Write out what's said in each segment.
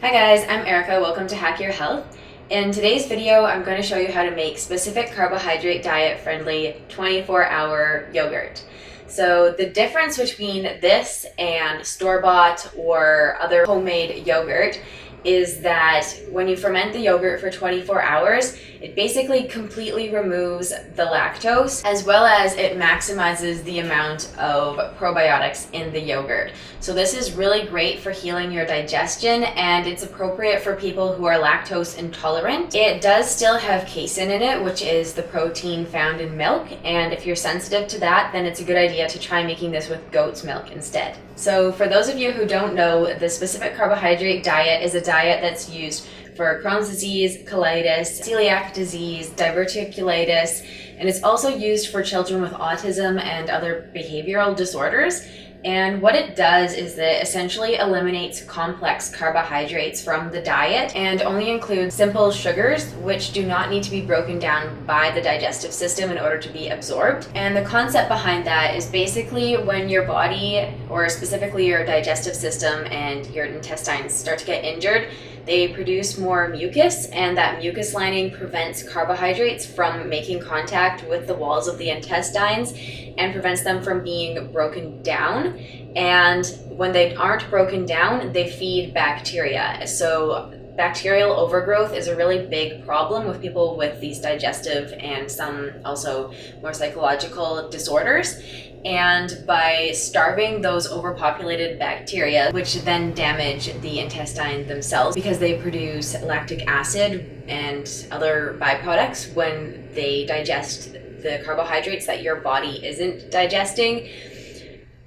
Hi guys, I'm Erica. Welcome to Hack Your Health. In today's video, I'm going to show you how to make Specific Carbohydrate Diet friendly 24-hour yogurt. So the difference between this and store-bought or other homemade yogurt is that when you ferment the yogurt for 24 hours, it basically completely removes the lactose, as well as it maximizes the amount of probiotics in the yogurt. So this is really great for healing your digestion, and it's appropriate for people who are lactose intolerant. It does still have casein in it, which is the protein found in milk, and if you're sensitive to that, then it's a good idea to try making this with goat's milk instead. So for those of you who don't know, the Specific Carbohydrate Diet is a diet that's used for Crohn's disease, colitis, celiac disease, diverticulitis, and it's also used for children with autism and other behavioral disorders. And what it does is that it essentially eliminates complex carbohydrates from the diet and only includes simple sugars, which do not need to be broken down by the digestive system in order to be absorbed. And the concept behind that is basically when your body, or specifically your digestive system and your intestines, start to get injured, they produce more mucus, and that mucus lining prevents carbohydrates from making contact with the walls of the intestines and prevents them from being broken down. And when they aren't broken down, they feed bacteria. So bacterial overgrowth is a really big problem with people with these digestive and some also more psychological disorders. And by starving those overpopulated bacteria, which then damage the intestine themselves because they produce lactic acid and other byproducts when they digest the carbohydrates that your body isn't digesting.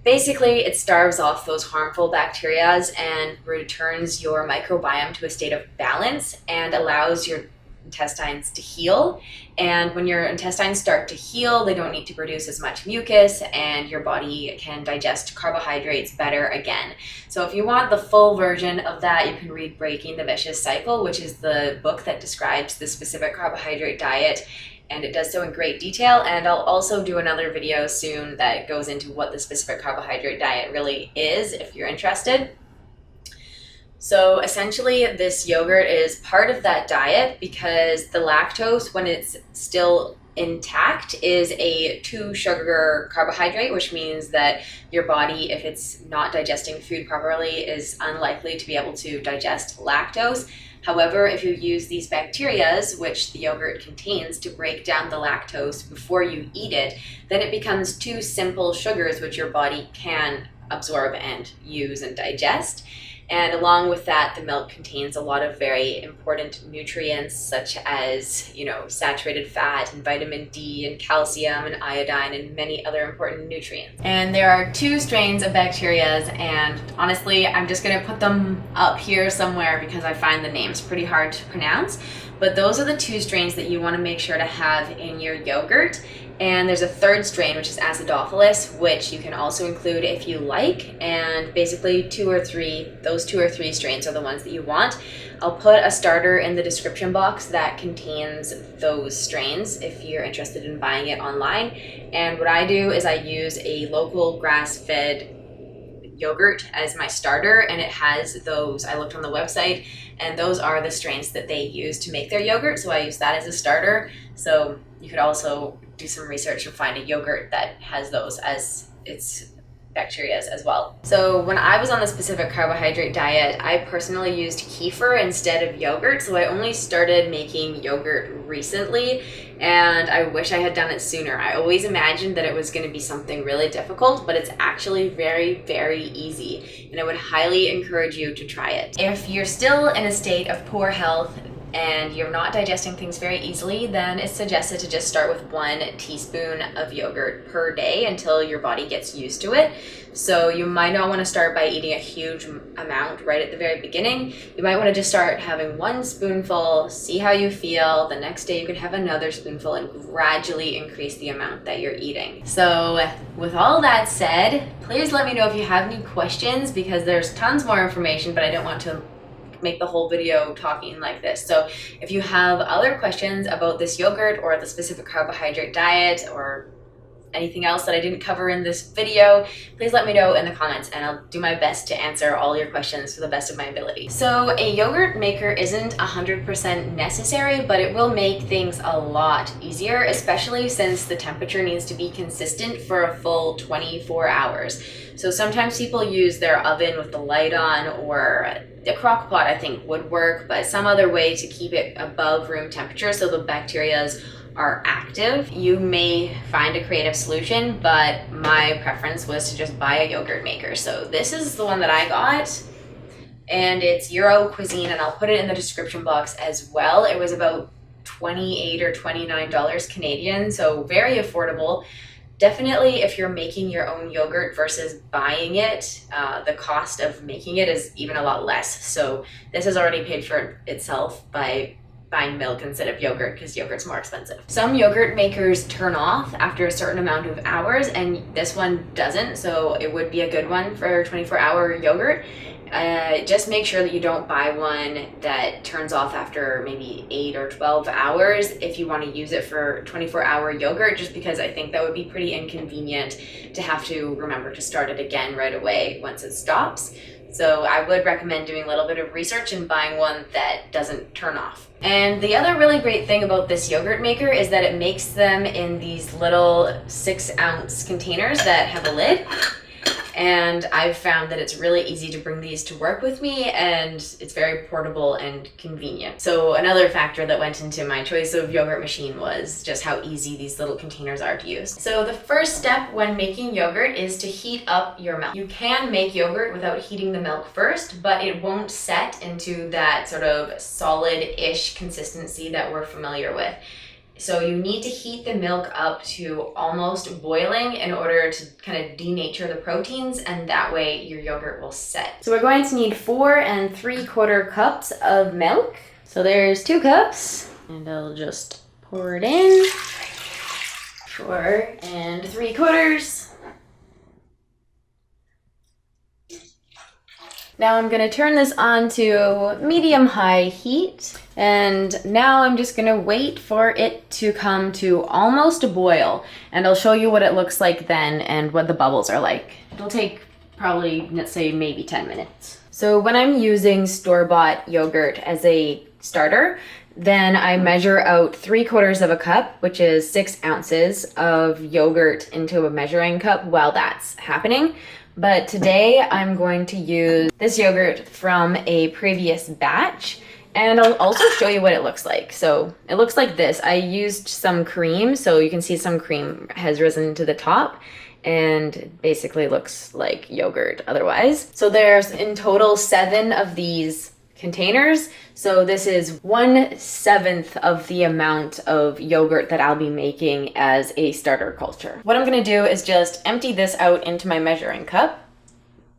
Basically, it starves off those harmful bacteria and returns your microbiome to a state of balance and allows your intestines to heal. And when your intestines start to heal, they don't need to produce as much mucus, and your body can digest carbohydrates better again. So if you want the full version of that, you can read Breaking the Vicious Cycle, which is the book that describes the Specific Carbohydrate Diet, and it does so in great detail. And I'll also do another video soon that goes into what the Specific Carbohydrate Diet really is, if you're interested. So essentially, this yogurt is part of that diet because the lactose, when it's still intact, is a 2-sugar carbohydrate, which means that your body, if it's not digesting food properly, is unlikely to be able to digest lactose. However, if you use these bacteria, which the yogurt contains, to break down the lactose before you eat it, then it becomes 2 simple sugars which your body can absorb and use and digest. And along with that, the milk contains a lot of very important nutrients such as, saturated fat and vitamin D and calcium and iodine and many other important nutrients. And there are 2 strains of bacteria, and honestly, I'm just going to put them up here somewhere because I find the names pretty hard to pronounce. But those are the 2 strains that you want to make sure to have in your yogurt. And there's a 3rd strain, which is acidophilus, which you can also include if you like. And basically those 2 or 3 strains are the ones that you want. I'll put a starter in the description box that contains those strains if you're interested in buying it online. And what I do is I use a local grass-fed yogurt as my starter, and it has those. I looked on the website, and those are the strains that they use to make their yogurt, so I use that as a starter. So you could also do some research and find a yogurt that has those as its bacteria as well. So when I was on the Specific Carbohydrate Diet, I personally used kefir instead of yogurt, so I only started making yogurt recently, and I wish I had done it sooner. I always imagined that it was going to be something really difficult, but it's actually very, very easy, and I would highly encourage you to try it. If you're still in a state of poor health and you're not digesting things very easily, then it's suggested to just start with 1 teaspoon of yogurt per day until your body gets used to it. So you might not want to start by eating a huge amount right at the very beginning. You might want to just start having 1 spoonful, see how you feel. The next day you can have another spoonful and gradually increase the amount that you're eating. So with all that said, please let me know if you have any questions, because there's tons more information, but I don't want to make the whole video talking like this. So if you have other questions about this yogurt or the Specific Carbohydrate Diet or anything else that I didn't cover in this video, please let me know in the comments and I'll do my best to answer all your questions to the best of my ability. So a yogurt maker isn't 100% necessary, but it will make things a lot easier, especially since the temperature needs to be consistent for a full 24 hours. So sometimes people use their oven with the light on, or a crock pot I think would work, but some other way to keep it above room temperature so the bacterias are active. You may find a creative solution, but my preference was to just buy a yogurt maker. So this is the one that I got, and it's Euro cuisine, and I'll put it in the description box as well. It was about $28 or $29 Canadian, so very affordable. Definitely, if you're making your own yogurt versus buying it, the cost of making it is even a lot less. So this has already paid for itself by buying milk instead of yogurt, because yogurt's more expensive. Some yogurt makers turn off after a certain amount of hours, and this one doesn't, so it would be a good one for 24-hour yogurt. Just make sure that you don't buy one that turns off after maybe 8 or 12 hours if you want to use it for 24-hour yogurt, just because I think that would be pretty inconvenient to have to remember to start it again right away once it stops. So I would recommend doing a little bit of research and buying one that doesn't turn off. And the other really great thing about this yogurt maker is that it makes them in these little 6-ounce containers that have a lid. And I've found that it's really easy to bring these to work with me, and it's very portable and convenient. So another factor that went into my choice of yogurt machine was just how easy these little containers are to use. So the first step when making yogurt is to heat up your milk. You can make yogurt without heating the milk first, but it won't set into that sort of solid-ish consistency that we're familiar with. So you need to heat the milk up to almost boiling in order to kind of denature the proteins, and that way your yogurt will set. So we're going to need 4 3/4 cups of milk. So there's 2 cups, and I'll just pour it in. 4 3/4. Now I'm going to turn this on to medium-high heat, and now I'm just going to wait for it to come to almost a boil, and I'll show you what it looks like then and what the bubbles are like. It'll take probably, let's say, maybe 10 minutes. So when I'm using store-bought yogurt as a starter, then I measure out 3/4 cup, which is 6 ounces of yogurt into a measuring cup while that's happening. But today I'm going to use this yogurt from a previous batch, and I'll also show you what it looks like. So it looks like this. I used some cream, so you can see some cream has risen to the top, and it basically looks like yogurt otherwise. So there's in total 7 of these containers. So this is 1/7 of the amount of yogurt that I'll be making as a starter culture. What I'm gonna do is just empty this out into my measuring cup.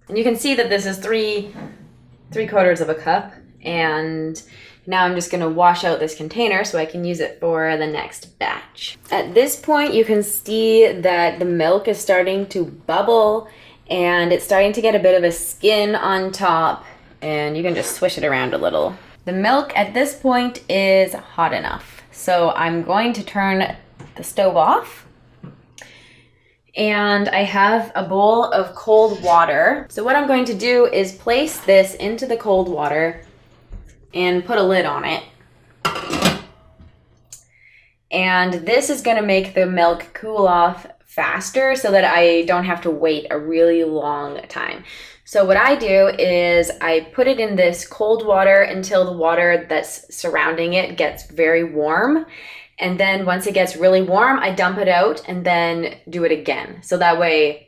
And you can see that this is 3/4 cup. And now I'm just gonna wash out this container so I can use it for the next batch. At this point, you can see that the milk is starting to bubble, and it's starting to get a bit of a skin on top, and you can just swish it around a little. The milk at this point is hot enough. So I'm going to turn the stove off, and I have a bowl of cold water. So what I'm going to do is place this into the cold water and put a lid on it. And this is gonna make the milk cool off faster so that I don't have to wait a really long time. So what I do is I put it in this cold water until the water that's surrounding it gets very warm. And then once it gets really warm, I dump it out and then do it again. So that way,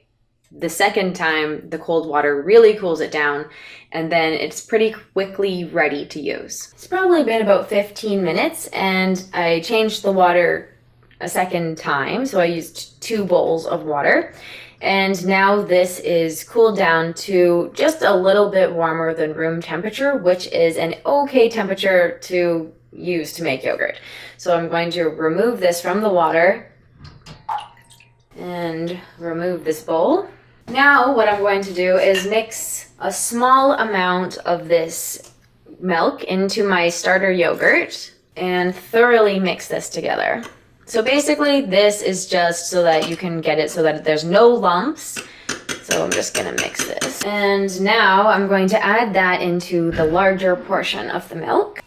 the second time, the cold water really cools it down, and then it's pretty quickly ready to use. It's probably been about 15 minutes, and I changed the water a second time. So I used 2 bowls of water. And now this is cooled down to just a little bit warmer than room temperature, which is an okay temperature to use to make yogurt. So I'm going to remove this from the water and remove this bowl. Now what I'm going to do is mix a small amount of this milk into my starter yogurt and thoroughly mix this together. So basically this is just so that you can get it so that there's no lumps. So I'm just gonna mix this. And now I'm going to add that into the larger portion of the milk.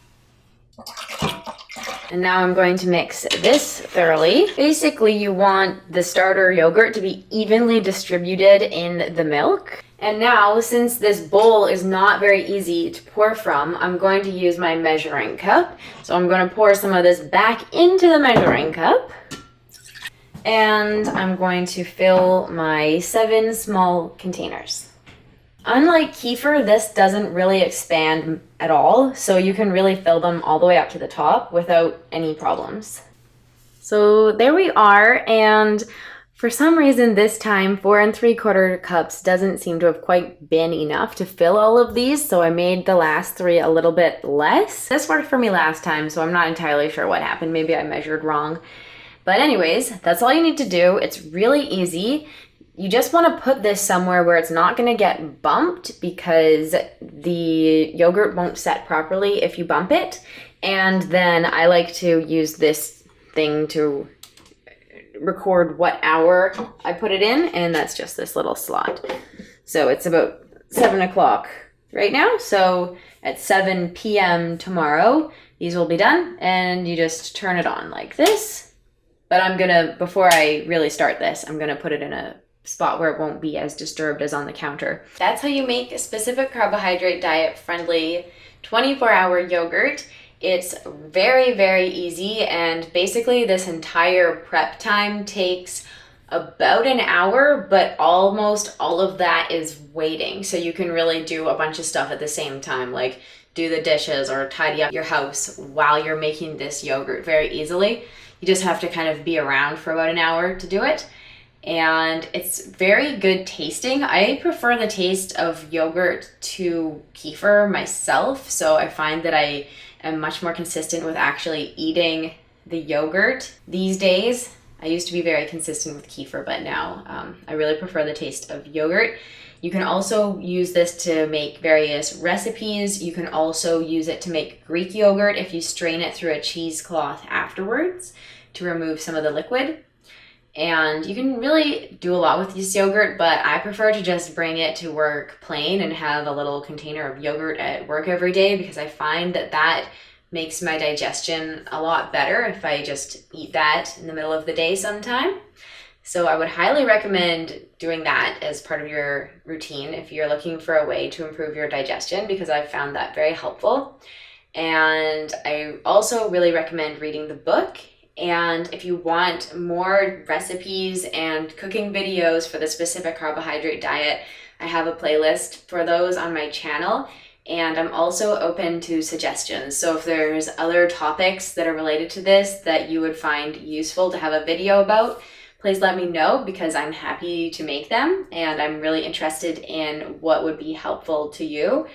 And now I'm going to mix this thoroughly. Basically, you want the starter yogurt to be evenly distributed in the milk. And now, since this bowl is not very easy to pour from, I'm going to use my measuring cup. So I'm going to pour some of this back into the measuring cup. And I'm going to fill my 7 small containers. Unlike kefir, this doesn't really expand at all, so you can really fill them all the way up to the top without any problems. So there we are, and for some reason this time 4 3/4 cups doesn't seem to have quite been enough to fill all of these, so I made the last 3 a little bit less. This worked for me last time, so I'm not entirely sure what happened. Maybe I measured wrong. But anyways, that's all you need to do. It's really easy. You just want to put this somewhere where it's not going to get bumped, because the yogurt won't set properly if you bump it. And then I like to use this thing to record what hour I put it in, and that's just this little slot. So it's about 7 o'clock right now. So at 7 p.m. tomorrow, these will be done, and you just turn it on like this. But before I really start this, I'm gonna put it in a spot where it won't be as disturbed as on the counter. That's how you make a Specific Carbohydrate Diet friendly 24-hour yogurt. It's very, very easy, and basically this entire prep time takes about an hour, but almost all of that is waiting. So you can really do a bunch of stuff at the same time, like do the dishes or tidy up your house while you're making this yogurt very easily. You just have to kind of be around for about an hour to do it. And it's very good tasting. I prefer the taste of yogurt to kefir myself, so I find that I am much more consistent with actually eating the yogurt these days. I used to be very consistent with kefir, but now I really prefer the taste of yogurt. You can also use this to make various recipes. You can also use it to make Greek yogurt if you strain it through a cheesecloth afterwards to remove some of the liquid. And you can really do a lot with this yogurt, but I prefer to just bring it to work plain and have a little container of yogurt at work every day, because I find that that makes my digestion a lot better if I just eat that in the middle of the day sometime. So I would highly recommend doing that as part of your routine if you're looking for a way to improve your digestion, because I've found that very helpful. And I also really recommend reading the book. And if you want more recipes and cooking videos for the Specific Carbohydrate Diet, I have a playlist for those on my channel. And I'm also open to suggestions. So if there's other topics that are related to this that you would find useful to have a video about, please let me know, because I'm happy to make them. And I'm really interested in what would be helpful to you.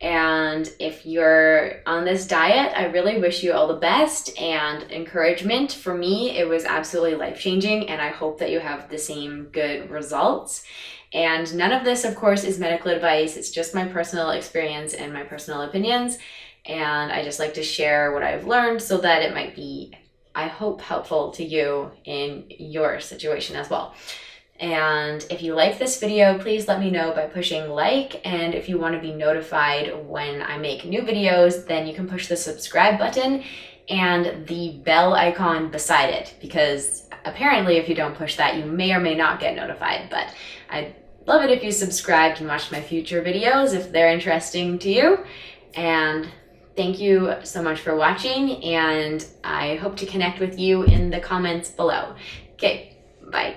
And if you're on this diet, I really wish you all the best and encouragement. For me, it was absolutely life-changing, and I hope that you have the same good results. And none of this, of course, is medical advice. It's just my personal experience and my personal opinions. And I just like to share what I've learned so that it might be, I hope, helpful to you in your situation as well. And if you like this video, please let me know by pushing like. And if you want to be notified when I make new videos, then you can push the subscribe button and the bell icon beside it, because apparently if you don't push that, you may or may not get notified. But I'd love it if you subscribed and watched my future videos if they're interesting to you. And thank you so much for watching, and I hope to connect with you in the comments below. Okay, bye.